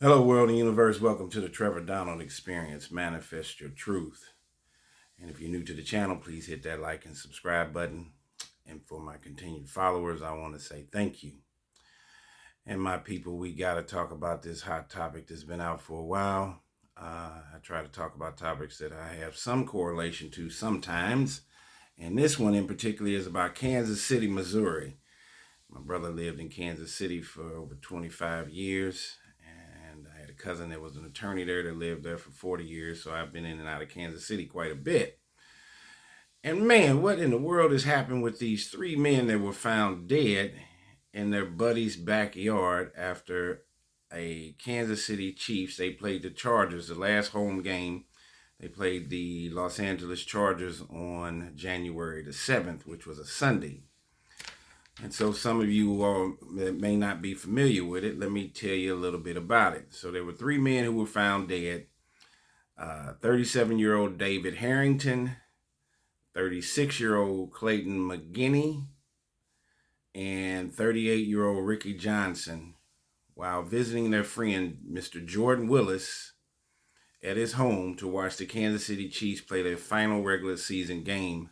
Hello, world and universe. Welcome to the Trevor Donald Experience. Manifest your truth. And if you're new to the channel, please hit that like and subscribe button. And for my continued followers, I want to say thank you. And my people, we got to talk about this hot topic that's been out for a while. I try to talk about topics that I have some correlation to sometimes. And this one in particular is about Kansas City, Missouri. My brother lived in Kansas City for over 25 years. And I had a cousin that was an attorney there that lived there for 40 years. So I've been in and out of Kansas City quite a bit. And man, what in the world has happened with these three men that were found dead in their buddy's backyard after a Kansas City Chiefs? They played the Chargers, the last home game. They played the Los Angeles Chargers on January the 7th, which was a Sunday. And so some of you all that may not be familiar with it, let me tell you a little bit about it. So there were three men who were found dead. 37-year-old David Harrington, 36-year-old Clayton McGinney, and 38-year-old Ricky Johnson while visiting their friend, Mr. Jordan Willis, at his home to watch the Kansas City Chiefs play their final regular season game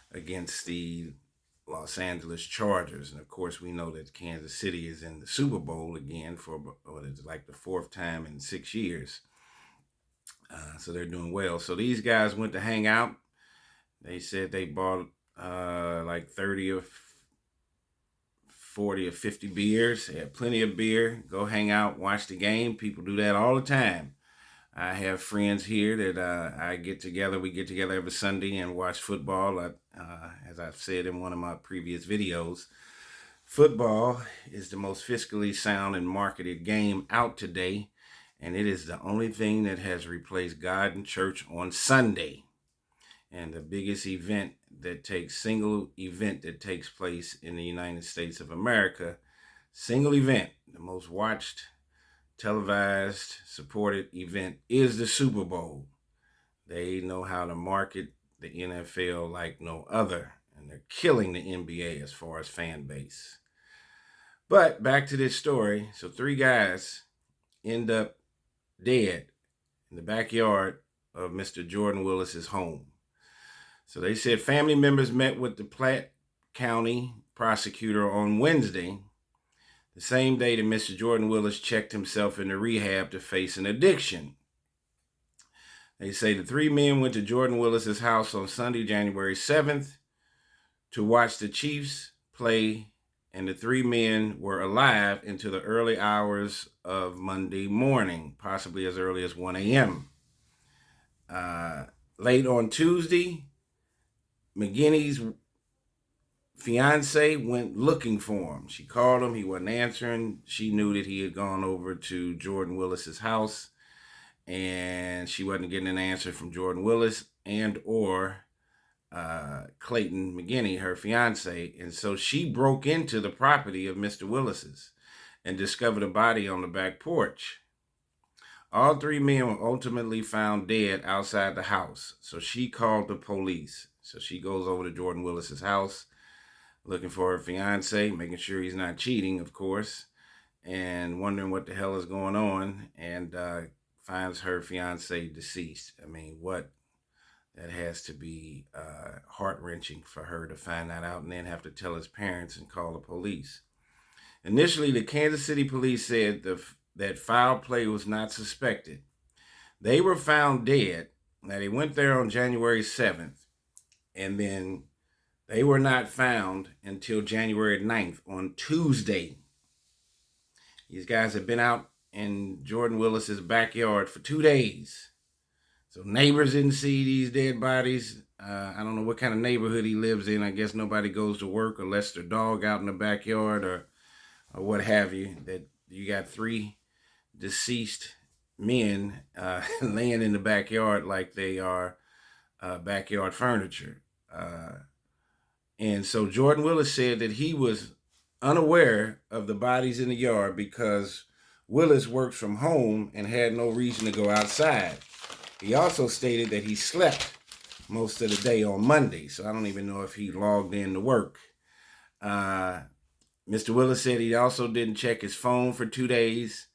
against the Los Angeles Chargers. And of course, we know that Kansas City is in the Super Bowl again for what is like the fourth time in 6 years. So they're doing well. So these guys went to hang out. They said they bought like 30 or 40 or 50 beers. They had plenty of beer. Go hang out, watch the game. People do that all the time. I have friends here that I get together. We get together every Sunday and watch football. As I've said in one of my previous videos, football is the most fiscally sound and marketed game out today. And it is the only thing that has replaced God and church on Sunday. And the biggest single event that takes place in the United States of America, single event, the most watched, televised, supported event is the Super Bowl. They know how to market the NFL like no other, and they're killing the NBA as far as fan base. But back to this story. So three guys end up dead in the backyard of Mr. Jordan Willis's home. So they said family members met with the Platte County prosecutor on Wednesday, the same day that Mr. Jordan Willis checked himself into rehab to face an addiction. They say the three men went to Jordan Willis's house on Sunday, January 7th, to watch the Chiefs play, and the three men were alive into the early hours of Monday morning, possibly as early as 1 a.m. Late on Tuesday, McGinney's fiance went looking for him. She called him. He wasn't answering. She knew that he had gone over to Jordan Willis's house, and she wasn't getting an answer from Jordan Willis and or Clayton McGinney, her fiance. And so she broke into the property of Mr. Willis's and discovered a body on the back porch. All three men were ultimately found dead outside the house. So she called the police. So she goes over to Jordan Willis's house, looking for her fiance, making sure he's not cheating, of course, and wondering what the hell is going on, and finds her fiance deceased. I mean, that has to be heart-wrenching for her to find that out and then have to tell his parents and call the police. Initially, the Kansas City police said that foul play was not suspected. They were found dead. Now, they went there on January 7th, and then they were not found until January 9th, on Tuesday. These guys have been out in Jordan Willis's backyard for 2 days. So neighbors didn't see these dead bodies. I don't know what kind of neighborhood he lives in. I guess nobody goes to work or lets their dog out in the backyard or what have you. That you got three deceased men laying in the backyard like they are backyard furniture. And so Jordan Willis said that he was unaware of the bodies in the yard because Willis worked from home and had no reason to go outside. He also stated that he slept most of the day on Monday, so I don't even know if he logged in to work. Mr. Willis said he also didn't check his phone for 2 days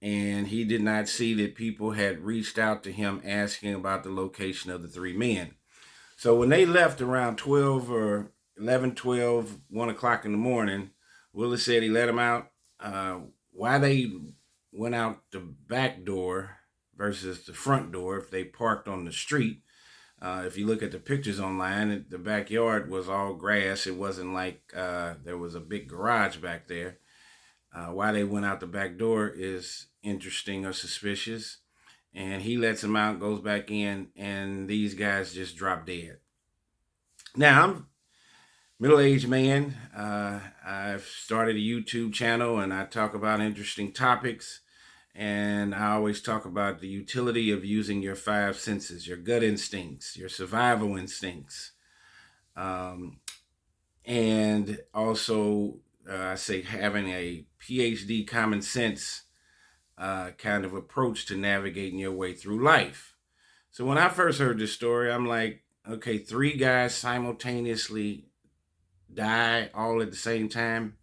and he did not see that people had reached out to him asking about the location of the three men. So when they left around 12 or 11, 12, 1 o'clock in the morning, Willis said he let them out. Why they went out the back door versus the front door if they parked on the street. If you look at the pictures online, the backyard was all grass. It wasn't like there was a big garage back there. Why they went out the back door is interesting or suspicious. And he lets them out, goes back in, and these guys just drop dead. Now, I'm a middle-aged man. I've started a YouTube channel, and I talk about interesting topics. And I always talk about the utility of using your five senses, your gut instincts, your survival instincts. And also, I say having a PhD common sense kind of approach to navigating your way through life. So when I first heard this story, I'm like, okay, three guys simultaneously die all at the same time.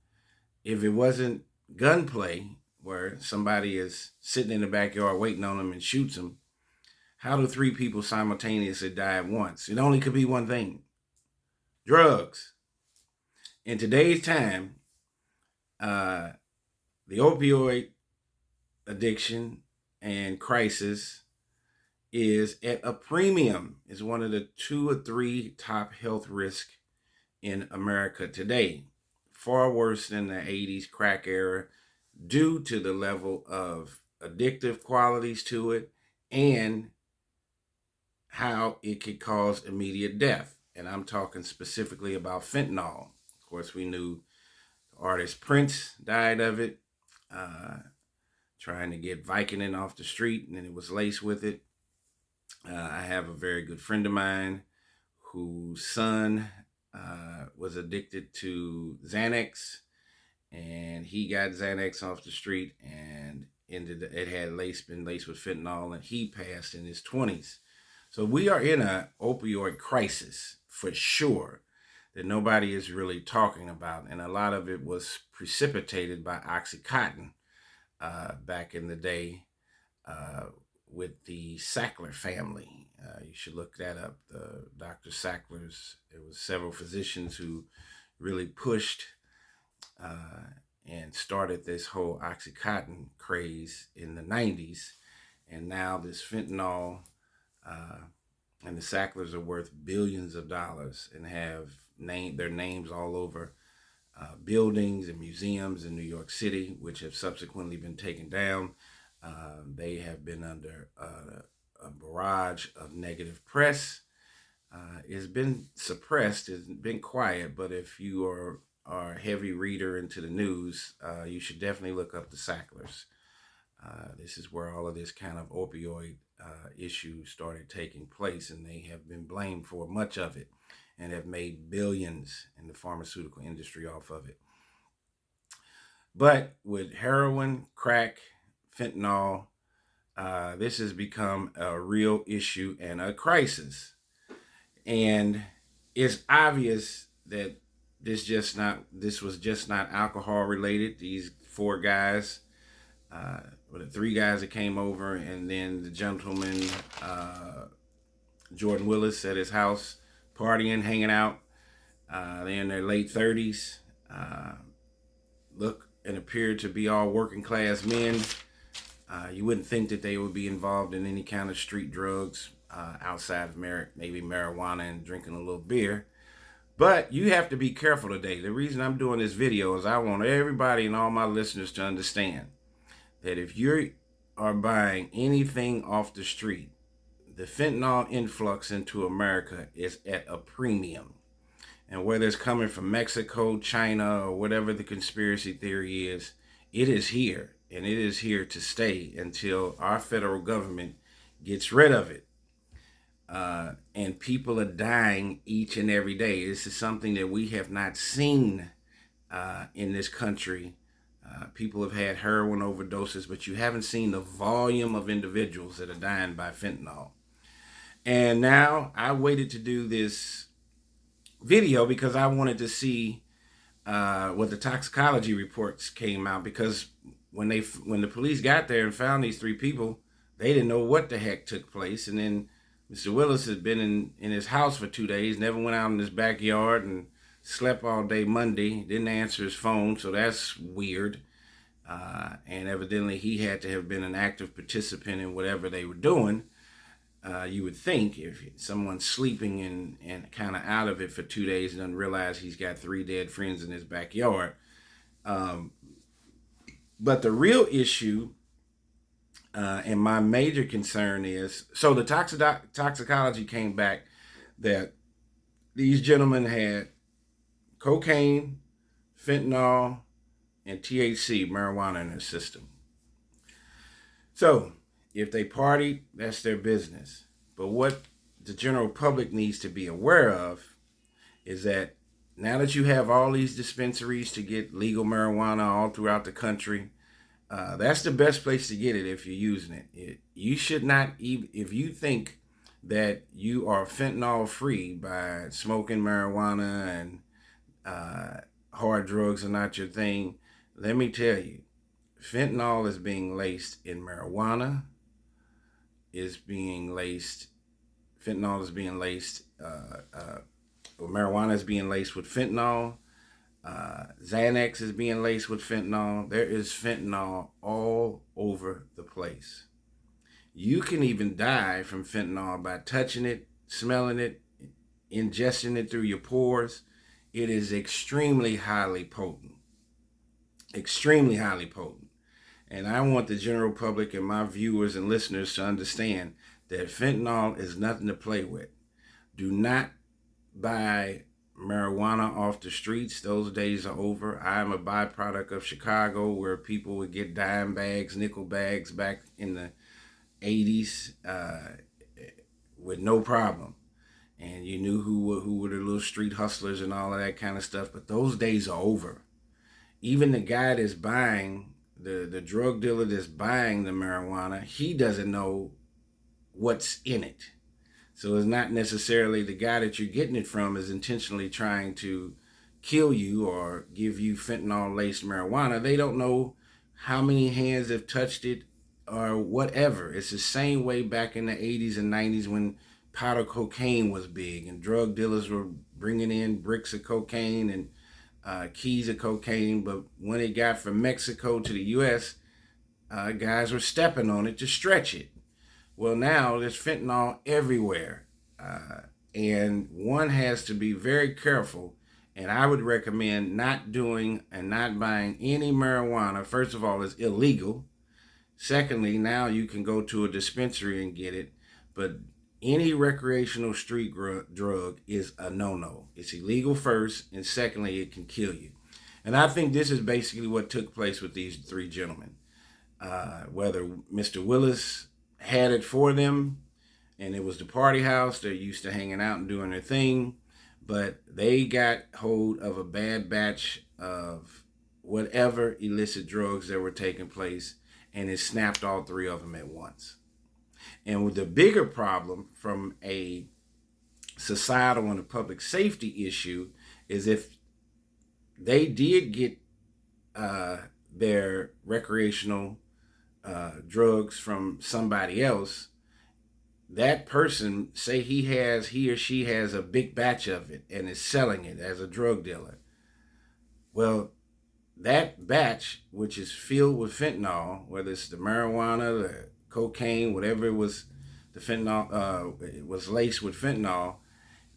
If it wasn't gunplay, where somebody is sitting in the backyard waiting on them and shoots them, how do three people simultaneously die at once? It only could be one thing: drugs. In today's time, the opioid addiction and crisis is at a premium. It's one of the 2 or 3 top health risks in America today. Far worse than the 80s crack era, due to the level of addictive qualities to it and how it could cause immediate death. And I'm talking specifically about fentanyl. Of course, we knew artist Prince died of it, trying to get Vicodin off the street, and then it was laced with it. I have a very good friend of mine whose son was addicted to Xanax, and he got Xanax off the street, and it had been laced with fentanyl, and he passed in his 20s. So we are in an opioid crisis for sure that nobody is really talking about, and a lot of it was precipitated by OxyContin back in the day with the Sackler family. You should look that up. The Dr. Sacklers. There was several physicians who really pushed and started this whole OxyContin craze in the 90s. And now this fentanyl and the Sacklers are worth billions of dollars and have their names all over buildings and museums in New York City, which have subsequently been taken down. They have been under a barrage of negative press. It's been suppressed, it's been quiet, but if you are a heavy reader into the news, you should definitely look up the Sacklers. This is where all of this kind of opioid issue started taking place, and they have been blamed for much of it and have made billions in the pharmaceutical industry off of it. But with heroin, crack, fentanyl, this has become a real issue and a crisis. And it's obvious that this was just not alcohol related. These 4 guys, the 3 guys that came over, and then the gentleman, Jordan Willis, at his house, partying, hanging out. They're in their late 30s. Look and appear to be all working class men. You wouldn't think that they would be involved in any kind of street drugs outside of maybe marijuana and drinking a little beer. But you have to be careful today. The reason I'm doing this video is I want everybody and all my listeners to understand that if you are buying anything off the street, the fentanyl influx into America is at a premium. And whether it's coming from Mexico, China, or whatever the conspiracy theory is, it is here. And it is here to stay until our federal government gets rid of it. And people are dying each and every day. This is something that we have not seen in this country. People have had heroin overdoses, but you haven't seen the volume of individuals that are dying by fentanyl. And now I waited to do this video because I wanted to see what the toxicology reports came out, because when the police got there and found these three people, they didn't know what the heck took place. And then Mr. Willis had been in his house for 2 days, never went out in his backyard, and slept all day Monday, didn't answer his phone, so that's weird. And evidently he had to have been an active participant in whatever they were doing. You would think if someone's sleeping and kind of out of it for 2 days and doesn't realize he's got three dead friends in his backyard. But the real issue and my major concern is, so the toxicology came back that these gentlemen had cocaine, fentanyl, and THC, marijuana, in their system. So if they partied, that's their business. But what the general public needs to be aware of is that now that you have all these dispensaries to get legal marijuana all throughout the country, that's the best place to get it if you're using it. You should not even, if you think that you are fentanyl free by smoking marijuana and hard drugs are not your thing, let me tell you, fentanyl is being laced in marijuana, fentanyl is being laced, marijuana is being laced with fentanyl, Xanax is being laced with fentanyl. There is fentanyl all over the place. You can even die from fentanyl by touching it, smelling it, ingesting it through your pores. It is extremely highly potent. Extremely highly potent. And I want the general public and my viewers and listeners to understand that fentanyl is nothing to play with. Do not buy marijuana off the streets. Those days are over. I am a byproduct of Chicago, where people would get dime bags, nickel bags back in the 80s with no problem. And you knew who were the little street hustlers and all of that kind of stuff. But those days are over. Even the guy that's buying, the drug dealer that's buying the marijuana, he doesn't know what's in it. So it's not necessarily the guy that you're getting it from is intentionally trying to kill you or give you fentanyl-laced marijuana. They don't know how many hands have touched it or whatever. It's the same way back in the 80s and 90s when powder cocaine was big and drug dealers were bringing in bricks of cocaine and keys of cocaine. But when it got from Mexico to the U.S., guys were stepping on it to stretch it. Well, now there's fentanyl everywhere, and one has to be very careful, and I would recommend not doing and not buying any marijuana. First of all, it's illegal. Secondly, now you can go to a dispensary and get it, but any recreational street drug is a no-no. It's illegal first, and secondly, it can kill you. And I think this is basically what took place with these three gentlemen. Whether Mr. Willis had it for them and it was the party house, they're used to hanging out and doing their thing, but they got hold of a bad batch of whatever illicit drugs that were taking place, and it snapped all three of them at once. And with the bigger problem from a societal and a public safety issue is if they did get their recreational drugs from somebody else, that person, say he or she has a big batch of it and is selling it as a drug dealer. Well, that batch, which is filled with fentanyl, whether it's the marijuana, the cocaine, whatever it was, the fentanyl, it was laced with fentanyl,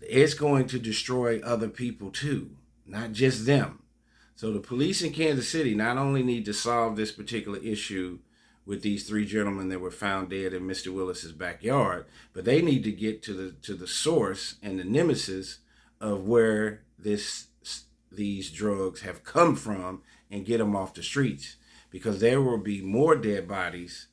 it's going to destroy other people too, not just them. So the police in Kansas City not only need to solve this particular issue with these three gentlemen that were found dead in Mr. Willis's backyard, but they need to get to the source and the nemesis of where these drugs have come from and get them off the streets, because there will be more dead bodies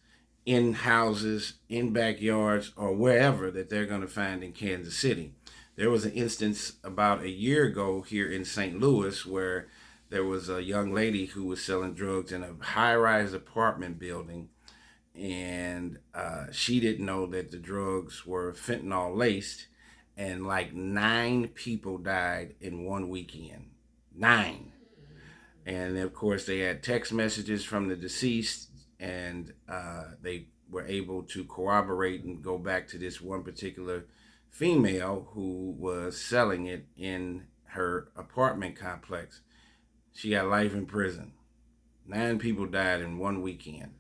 in houses, in backyards, or wherever that they're going to find in Kansas City. There was an instance about a year ago here in St. Louis where there was a young lady who was selling drugs in a high-rise apartment building, and she didn't know that the drugs were fentanyl-laced, and like 9 people died in one weekend. 9. And of course, they had text messages from the deceased, and they were able to corroborate and go back to this one particular female who was selling it in her apartment complex. She got life in prison. 9 people died in one weekend.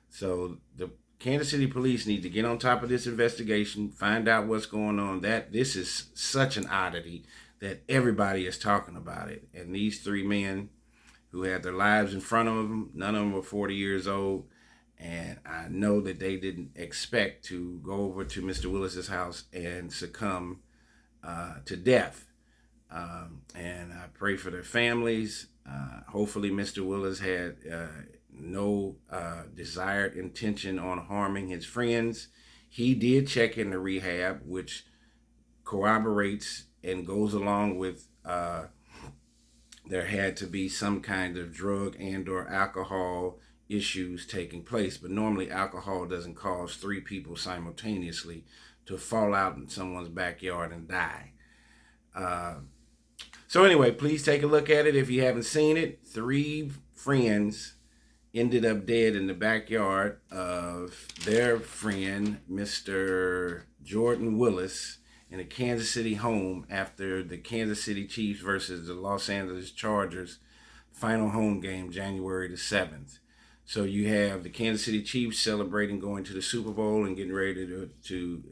So the Kansas City police need to get on top of this investigation, find out what's going on. That this is such an oddity that everybody is talking about it. And these 3 men who had their lives in front of them, none of them were 40 years old. And I know that they didn't expect to go over to Mr. Willis's house and succumb to death. And I pray for their families. Hopefully Mr. Willis had no desired intention on harming his friends. He did check into rehab, which corroborates and goes along with there had to be some kind of drug and or alcohol issues taking place. But normally alcohol doesn't cause 3 people simultaneously to fall out in someone's backyard and die. So anyway, please take a look at it if you haven't seen it. 3 friends ended up dead in the backyard of their friend, Mr. Jordan Willis, in a Kansas City home after the Kansas City Chiefs versus the Los Angeles Chargers final home game, January the 7th. So you have the Kansas City Chiefs celebrating going to the Super Bowl and getting ready to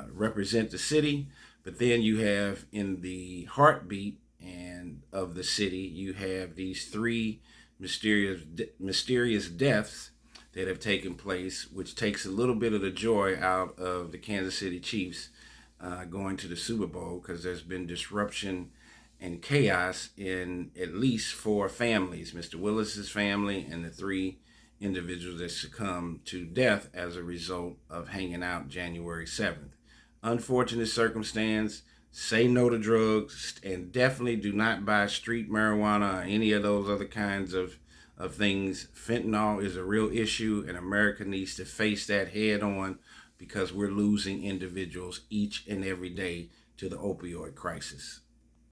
represent the city. But then you have in the heartbeat and of the city, you have these 3 mysterious deaths that have taken place, which takes a little bit of the joy out of the Kansas City Chiefs going to the Super Bowl, because there's been disruption and chaos in at least 4 families, Mr. Willis's family and the 3 individuals that succumbed to death as a result of hanging out January 7th. Unfortunate circumstance. Say no to drugs, and definitely do not buy street marijuana or any of those other kinds of things. Fentanyl is a real issue, and America needs to face that head on, because we're losing individuals each and every day to the opioid crisis.